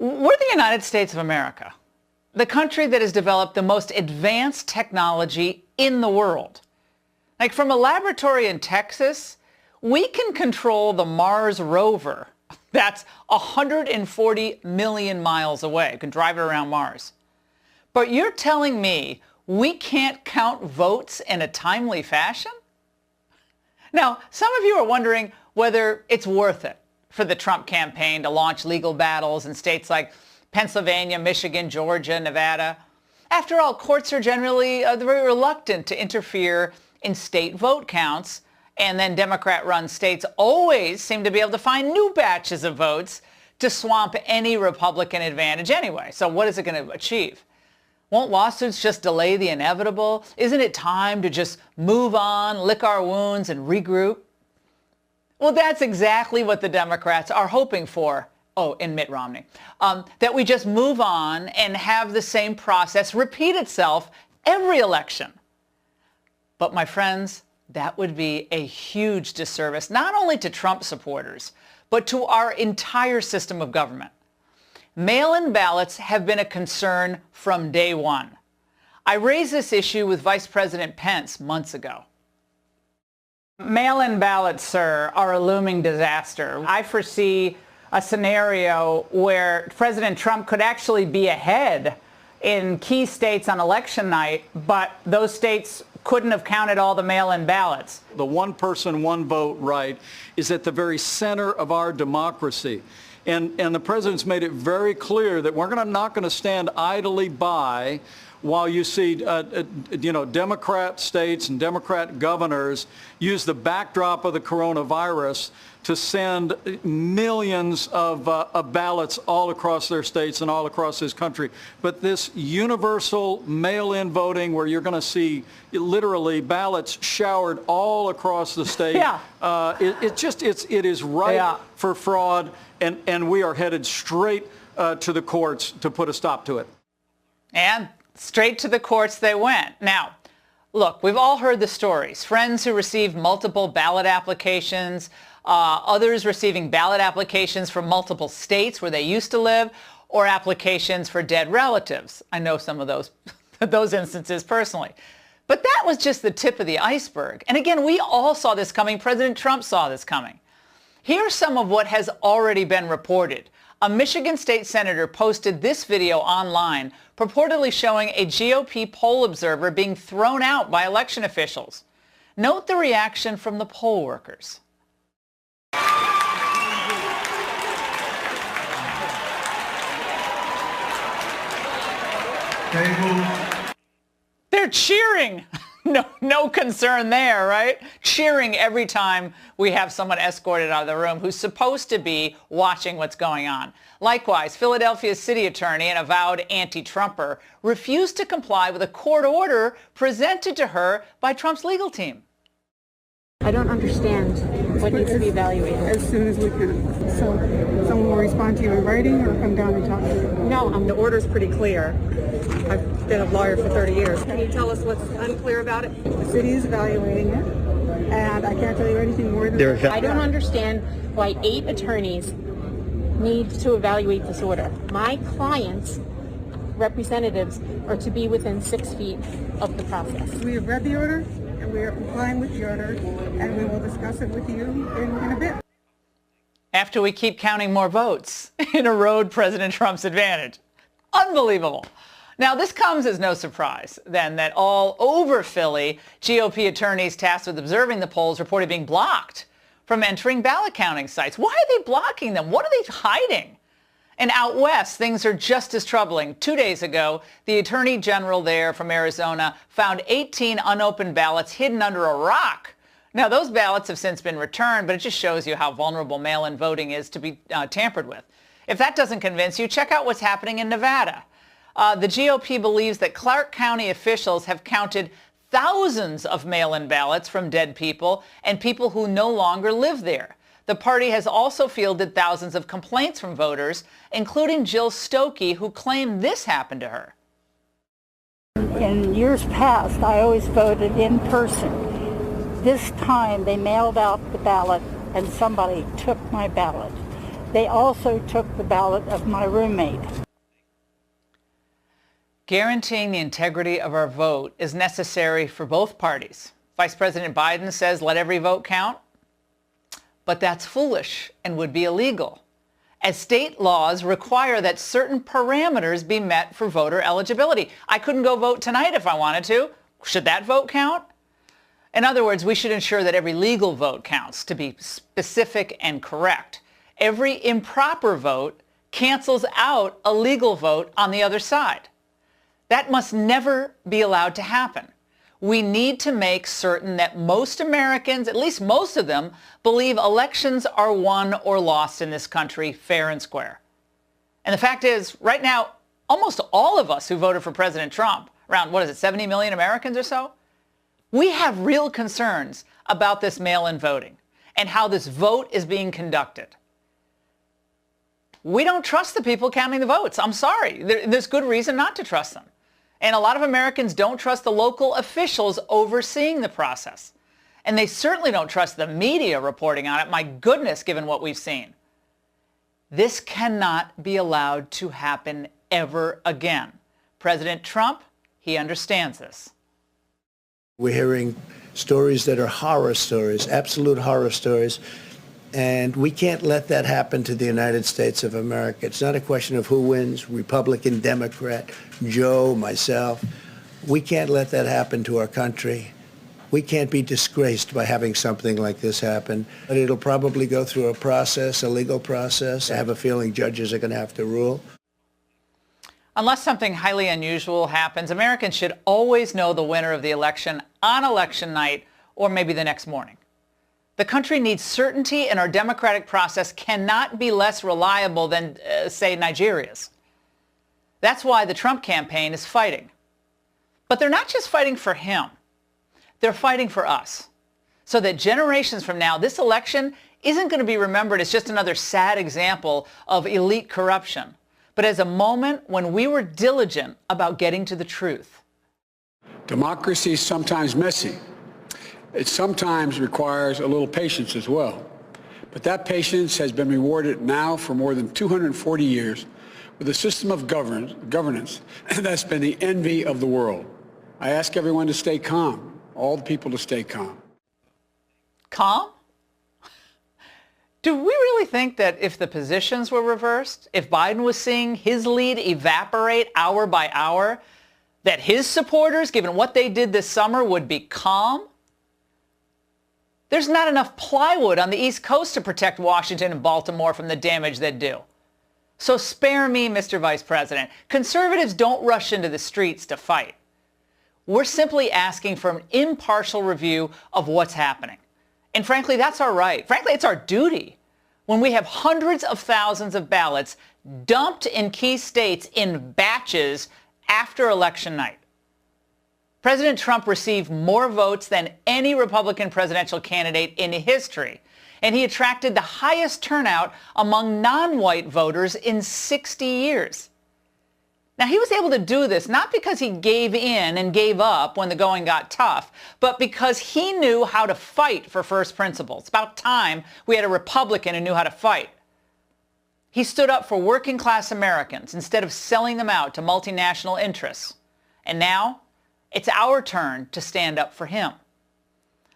We're the United States of America, the country that has developed the most advanced technology in the world. Like from a laboratory in Texas, we can control the Mars rover that's 140 million miles away. You can drive it around Mars. But you're telling me we can't count votes in a timely fashion? Now, some of you are wondering whether it's worth it for the Trump campaign to launch legal battles in states like Pennsylvania, Michigan, Georgia, Nevada. After all, courts are generally very reluctant to interfere in state vote counts, and then Democrat-run states always seem to be able to find new batches of votes to swamp any Republican advantage anyway. So what is it going to achieve? Won't lawsuits just delay the inevitable? Isn't it time to just move on, lick our wounds, and regroup? Well, that's exactly what the Democrats are hoping for. Oh, and Mitt Romney. That we just move on and have the same process repeat itself every election. But my friends, that would be a huge disservice, not only to Trump supporters, but to our entire system of government. Mail-in ballots have been a concern from day one. I raised this issue with Vice President Pence months ago. Mail-in ballots, sir, are a looming disaster. I foresee a scenario where President Trump could actually be ahead in key states on election night, but those states couldn't have counted all the mail-in ballots. The one person, one vote right is at the very center of our democracy. And the president's made it very clear that we're not going to stand idly by while you see, Democrat states and Democrat governors use the backdrop of the coronavirus to send millions of ballots all across their states and all across this country. But this universal mail-in voting where you're going to see literally ballots showered all across the state, it is ripe for fraud, and we are headed straight to the courts to put a stop to it. And straight to the courts they went. Now, look, we've all heard the stories. Friends who received multiple ballot applications, others receiving ballot applications from multiple states where they used to live, or applications for dead relatives. I know some of those instances personally. But that was just the tip of the iceberg. And again, we all saw this coming. President Trump saw this coming. Here's some of what has already been reported. A Michigan state senator posted this video online, purportedly showing a GOP poll observer being thrown out by election officials. Note the reaction from the poll workers. They're cheering. No concern there, right? Cheering every time we have someone escorted out of the room who's supposed to be watching what's going on. Likewise, Philadelphia's city attorney, an avowed anti-Trumper, refused to comply with a court order presented to her by Trump's legal team. I don't understand what needs to be evaluated. As soon as we can. So someone will respond to you in writing or come down and talk to you? No, the order's pretty clear. I've been a lawyer for 30 years. Can you tell us what's unclear about it? The city is evaluating it, and I can't tell you anything more than that. I don't understand why 8 attorneys need to evaluate this order. My clients' representatives are to be within 6 feet of the process. We have read the order, and we are complying with the order, and we will discuss it with you in a bit. After we keep counting more votes and erode President Trump's advantage. Unbelievable. Now, this comes as no surprise, then, that all over Philly, GOP attorneys tasked with observing the polls reported being blocked from entering ballot counting sites. Why are they blocking them? What are they hiding? And out west, things are just as troubling. 2 days ago, the attorney general there from Arizona found 18 unopened ballots hidden under a rock. Now, those ballots have since been returned, but it just shows you how vulnerable mail-in voting is to be tampered with. If that doesn't convince you, check out what's happening in Nevada. The GOP believes that Clark County officials have counted thousands of mail-in ballots from dead people and people who no longer live there. The party has also fielded thousands of complaints from voters, including Jill Stokey, who claimed this happened to her. In years past, I always voted in person. This time, they mailed out the ballot and somebody took my ballot. They also took the ballot of my roommate. Guaranteeing the integrity of our vote is necessary for both parties. Vice President Biden says let every vote count, but that's foolish and would be illegal, as state laws require that certain parameters be met for voter eligibility. I couldn't go vote tonight if I wanted to. Should that vote count? In other words, we should ensure that every legal vote counts, to be specific and correct. Every improper vote cancels out a legal vote on the other side. That must never be allowed to happen. We need to make certain that most Americans, at least most of them, believe elections are won or lost in this country fair and square. And the fact is, right now, almost all of us who voted for President Trump, around, 70 million Americans or so, we have real concerns about this mail-in voting and how this vote is being conducted. We don't trust the people counting the votes. I'm sorry. There's good reason not to trust them. And a lot of Americans don't trust the local officials overseeing the process. And they certainly don't trust the media reporting on it. My goodness, given what we've seen. This cannot be allowed to happen ever again. President Trump, he understands this. We're hearing stories that are horror stories, absolute horror stories. And we can't let that happen to the United States of America. It's not a question of who wins, Republican, Democrat, Joe, myself. We can't let that happen to our country. We can't be disgraced by having something like this happen. But it'll probably go through a process, a legal process. I have a feeling judges are going to have to rule. Unless something highly unusual happens, Americans should always know the winner of the election on election night or maybe the next morning. The country needs certainty, and our democratic process cannot be less reliable than, say, Nigeria's. That's why the Trump campaign is fighting. But they're not just fighting for him. They're fighting for us, so that generations from now, this election isn't going to be remembered as just another sad example of elite corruption, but as a moment when we were diligent about getting to the truth. Democracy is sometimes messy. It sometimes requires a little patience as well. But that patience has been rewarded now for more than 240 years with a system of governance that's been the envy of the world. I ask everyone to stay calm, all the people to stay calm. Calm? Do we really think that if the positions were reversed, if Biden was seeing his lead evaporate hour by hour, that his supporters, given what they did this summer, would be calm? There's not enough plywood on the East Coast to protect Washington and Baltimore from the damage they'd do. So spare me, Mr. Vice President. Conservatives don't rush into the streets to fight. We're simply asking for an impartial review of what's happening. And frankly, that's our right. Frankly, it's our duty when we have hundreds of thousands of ballots dumped in key states in batches after election night. President Trump received more votes than any Republican presidential candidate in history, and he attracted the highest turnout among non-white voters in 60 years. Now, he was able to do this not because he gave in and gave up when the going got tough, but because he knew how to fight for first principles. It's about time we had a Republican who knew how to fight. He stood up for working class Americans instead of selling them out to multinational interests. And now, it's our turn to stand up for him.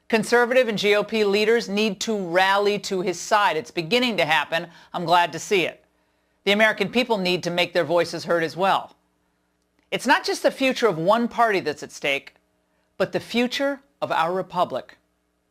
Conservative and GOP leaders need to rally to his side. It's beginning to happen. I'm glad to see it. The American people need to make their voices heard as well. It's not just the future of one party that's at stake, but the future of our republic.